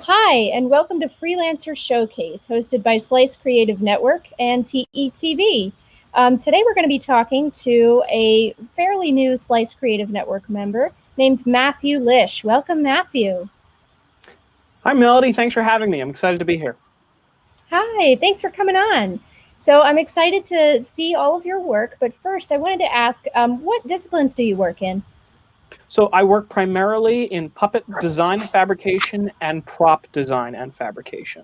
Hi, and welcome to Freelancer Showcase, hosted by Slice Creative Network and TETV. Today we're going to be talking to a fairly new Slice Creative Network member named Matthew Lish. Welcome, Matthew. Hi, Melody. Thanks for having me. I'm excited to be here. Hi, thanks for coming on. So I'm excited to see all of your work, but first I wanted to ask, what disciplines do you work in? So I work primarily in puppet design and fabrication and prop design and fabrication.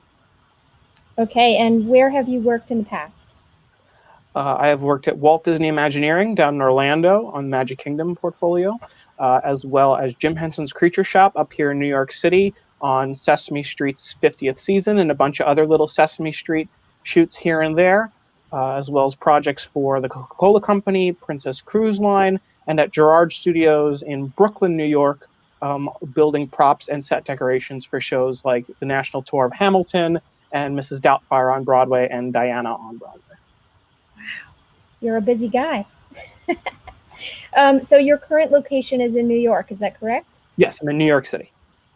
Okay, and where have you worked in the past? I have worked at Walt Disney Imagineering down in Orlando on Magic Kingdom portfolio, as well as Jim Henson's Creature Shop up here in New York City on Sesame Street's 50th season and a bunch of other little Sesame Street shoots here and there, as well as projects for the Coca-Cola Company, Princess Cruise Line, and at Gerard Studios in Brooklyn, New York, building props and set decorations for shows like the National Tour of Hamilton and Mrs. Doubtfire on Broadway and Diana on Broadway. You're a busy guy. So your current location is in New York, is that correct? Yes, I'm in New York City.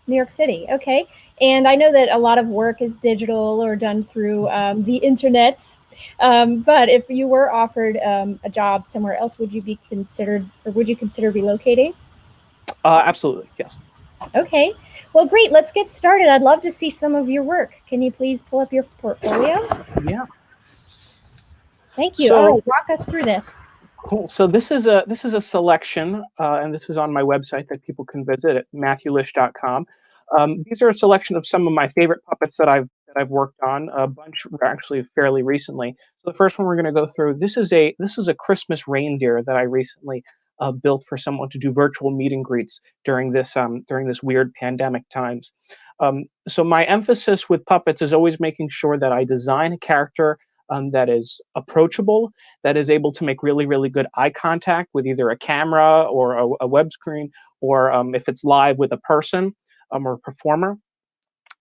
New York City, okay. And I know that a lot of work is digital or done through the internets. But if you were offered a job somewhere else, would you be considered, or would you consider relocating? Absolutely, yes. Okay. Well, great. Let's get started. I'd love to see some of your work. Can you please pull up your portfolio? Yeah. Thank you. So, All right, walk us through this. cool. So this is a selection, and this is on my website that people can visit at matthewlish.com. These are a selection of some of my favorite puppets that I've worked on. A bunch actually fairly recently. So the first one we're going to go through. This is a Christmas reindeer that I recently built for someone to do virtual meet and greets during this weird pandemic times. So my emphasis with puppets is always making sure that I design a character that is approachable, that is able to make really, really good eye contact with either a camera or a web screen, or if it's live with a person or a performer,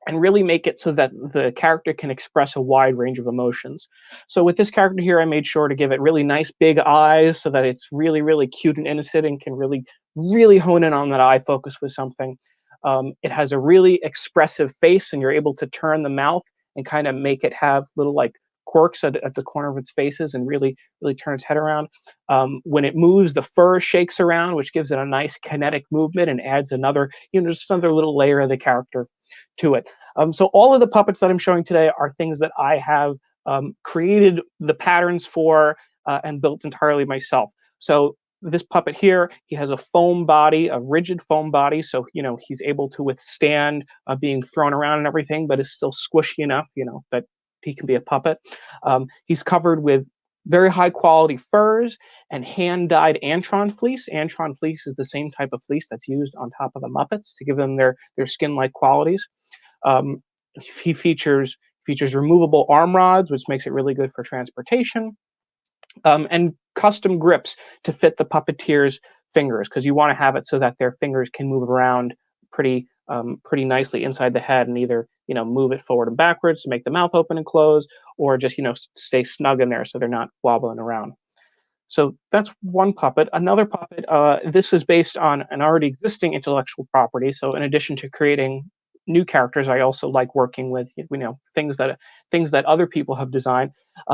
and really make it so that the character can express a wide range of emotions. So with this character here, I made sure to give it really nice big eyes so that it's really, really cute and innocent and can really, really hone in on that eye focus with something. It has a really expressive face, and you're able to turn the mouth and kind of make it have little like quirks at the corner of its faces and really, really turn its head around. When it moves, the fur shakes around, which gives it a nice kinetic movement and adds another, just another little layer of the character to it. So all of the puppets that I'm showing today are things that I have created the patterns for and built entirely myself. So this puppet here, he has a foam body, a rigid foam body, so he's able to withstand being thrown around and everything, but is still squishy enough, that he can be a puppet. He's covered with very high quality furs and hand dyed Antron fleece. Antron fleece is the same type of fleece that's used on top of the Muppets to give them their skin like qualities. Um, he features removable arm rods, which makes it really good for transportation, and custom grips to fit the puppeteer's fingers, because you want to have it so that their fingers can move around pretty nicely inside the head, and either move it forward and backwards to make the mouth open and close, or just stay snug in there so they're not wobbling around. So that's one puppet. Another puppet, this is based on an already existing intellectual property. So in addition to creating new characters, I also like working with things that other people have designed.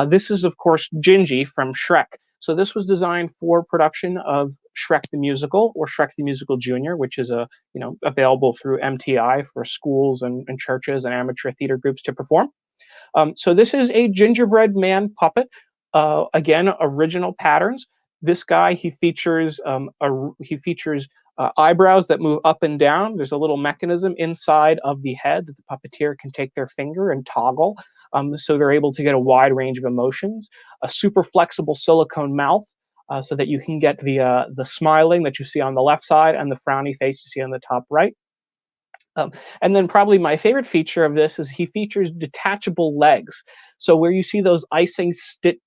This is of course Jinji from Shrek. So this was designed for production of Shrek the Musical, or Shrek the Musical Junior, which is available through MTI for schools and churches and amateur theater groups to perform. So this is a gingerbread man puppet. Again, original patterns. This guy, he features eyebrows that move up and down. There's a little mechanism inside of the head that the puppeteer can take their finger and toggle, so they're able to get a wide range of emotions. A super flexible silicone mouth, so that you can get the smiling that you see on the left side and the frowny face you see on the top right. And then probably my favorite feature of this is he features detachable legs. So where you see those icing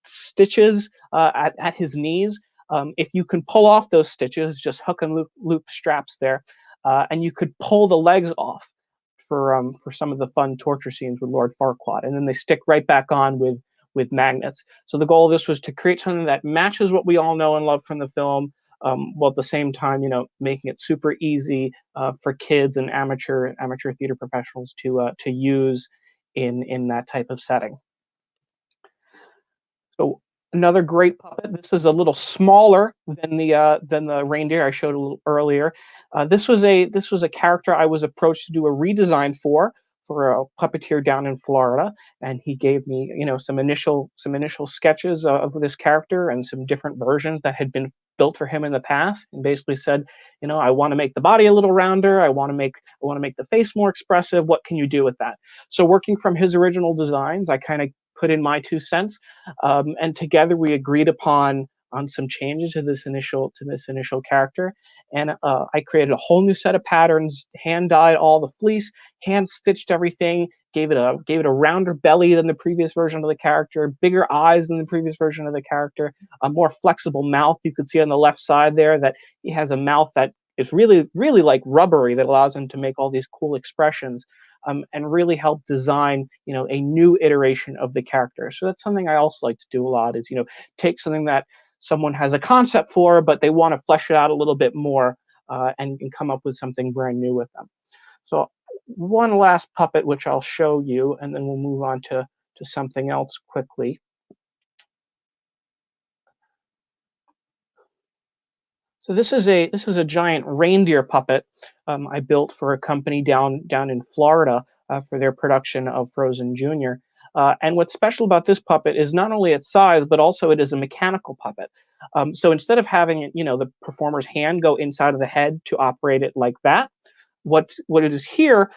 stitches at his knees, if you can pull off those stitches, just hook and loop straps there, and you could pull the legs off for some of the fun torture scenes with Lord Farquaad, and then they stick right back on with magnets. So the goal of this was to create something that matches what we all know and love from the film, while at the same time, making it super easy for kids and amateur theater professionals to use in that type of setting. So another great puppet. This is a little smaller than the reindeer I showed a little earlier. This was a character I was approached to do a redesign for a puppeteer down in Florida, and he gave me some initial sketches of this character and some different versions that had been built for him in the past, and basically said, I want to make the body a little rounder. I want to make the face more expressive. What can you do with that? So working from his original designs, I kind of put in my 2 cents, and together we agreed upon on some changes to this initial character, and I created a whole new set of patterns, hand dyed all the fleece, hand stitched everything, gave it a rounder belly than the previous version of the character, bigger eyes than the previous version of the character, a more flexible mouth. You could see on the left side there that he has a mouth that is really, really like rubbery, that allows him to make all these cool expressions, and really help design, a new iteration of the character. So that's something I also like to do a lot, is, take something that someone has a concept for, but they want to flesh it out a little bit more, and come up with something brand new with them. So one last puppet, which I'll show you, and then we'll move on to something else quickly. So this is a giant reindeer puppet I built for a company down in Florida for their production of Frozen Junior. And what's special about this puppet is not only its size, but also it is a mechanical puppet. So instead of having the performer's hand go inside of the head to operate it like that, what it is here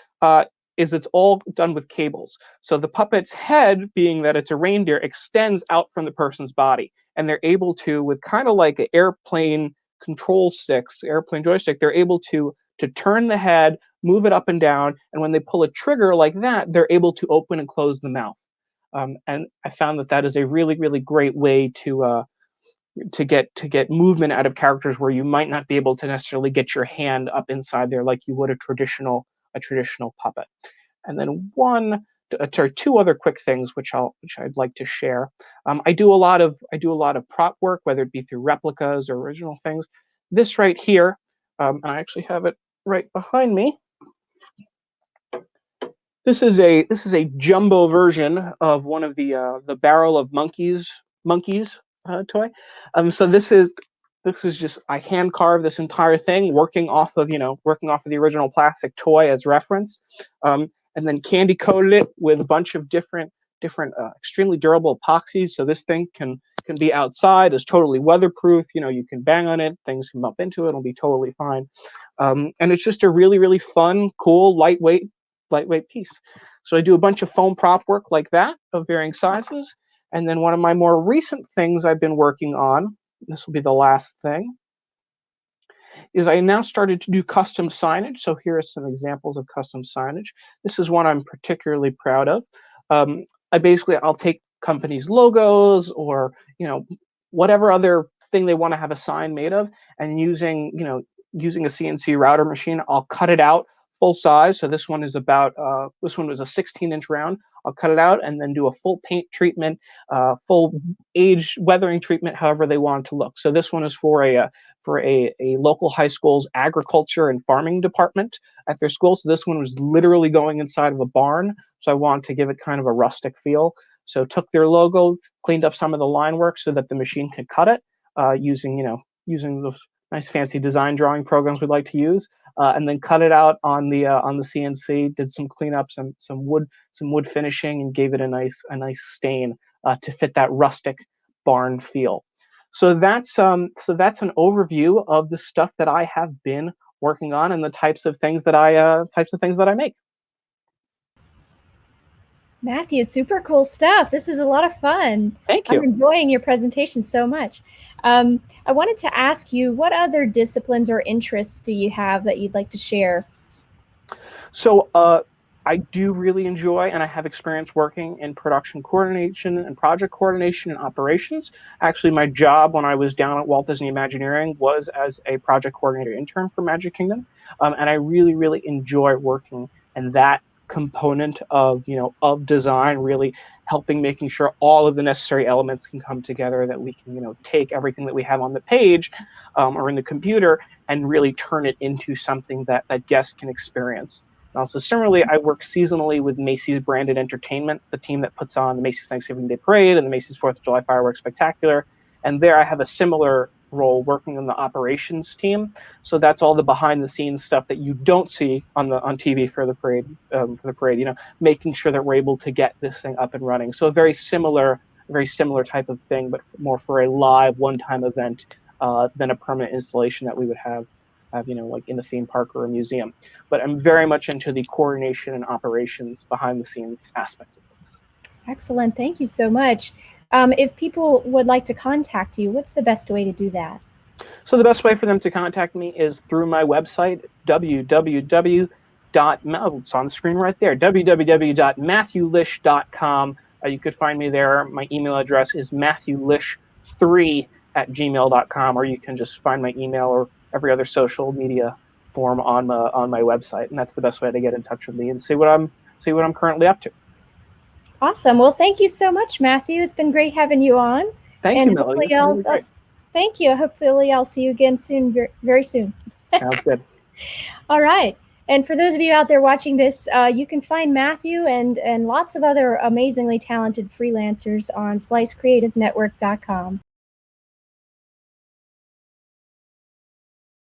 is it's all done with cables. So the puppet's head, being that it's a reindeer, extends out from the person's body, and they're able to, with kind of like an airplane airplane joystick, they're able to turn the head, move it up and down, and when they pull a trigger like that, they're able to open and close the mouth. And I found that is a really, really great way to get movement out of characters where you might not be able to necessarily get your hand up inside there like you would a traditional puppet. And then two other quick things which I'd like to share. I do a lot of prop work, whether it be through replicas or original things. This right here, and I actually have it right behind me. This is a jumbo version of one of the Barrel of Monkeys toy. So this is just, I hand carved this entire thing, working off of the original plastic toy as reference, and then candy coated it with a bunch of different extremely durable epoxies. So this thing can be outside, is totally weatherproof. You can bang on it, things can bump into it, it'll be totally fine. And it's just a really, really fun, cool, lightweight piece. So I do a bunch of foam prop work like that of varying sizes. And then one of my more recent things I've been working on, this will be the last thing, is I now started to do custom signage. So here are some examples of custom signage. This is one I'm particularly proud of. I'll take companies' logos or whatever other thing they want to have a sign made of, and using a CNC router machine, I'll cut it out full size. So this one was a 16-inch round. I'll cut it out and then do a full paint treatment, full age weathering treatment, however they want it to look. So this one is for a local high school's agriculture and farming department at their school. So this one was literally going inside of a barn. So I wanted to give it kind of a rustic feel. So took their logo, cleaned up some of the line work so that the machine could cut it using those nice fancy design drawing programs we like to use. And then cut it out on the CNC. Did some cleanups and some wood finishing, and gave it a nice stain to fit that rustic barn feel. So that's an overview of the stuff that I have been working on and the types of things that I make. Matthew, super cool stuff. This is a lot of fun. Thank you. I'm enjoying your presentation so much. I wanted to ask you, what other disciplines or interests do you have that you'd like to share? So I do really enjoy, and I have experience working in production coordination and project coordination and operations. Actually, my job when I was down at Walt Disney Imagineering was as a project coordinator intern for Magic Kingdom, and I really, really enjoy working in that component of of design, really helping making sure all of the necessary elements can come together, that we can take everything that we have on the page or in the computer and really turn it into something that guests can experience. And also, similarly, I work seasonally with Macy's Branded Entertainment, the team that puts on the Macy's Thanksgiving Day Parade and the Macy's 4th of July Fireworks Spectacular. And there I have a similar role working on the operations team. So that's all the behind the scenes stuff that you don't see on TV for the parade, making sure that we're able to get this thing up and running. So a very similar type of thing, but more for a live one-time event than a permanent installation that we would have like in the theme park or a museum. But I'm very much into the coordination and operations behind the scenes aspect of things. Excellent. Thank you so much. If people would like to contact you, what's the best way to do that? So the best way for them to contact me is through my website, it's on the screen right there, www.matthewlish.com. You could find me there. My email address is matthewlish3@gmail.com, or you can just find my email or every other social media form on my website, and that's the best way to get in touch with me and see what I'm currently up to. Awesome. Well, thank you so much, Matthew. It's been great having you on. Thank you, Melody. Thank you. Hopefully, I'll see you again soon, very soon. Sounds good. All right. And for those of you out there watching this, you can find Matthew and lots of other amazingly talented freelancers on slicecreativenetwork.com.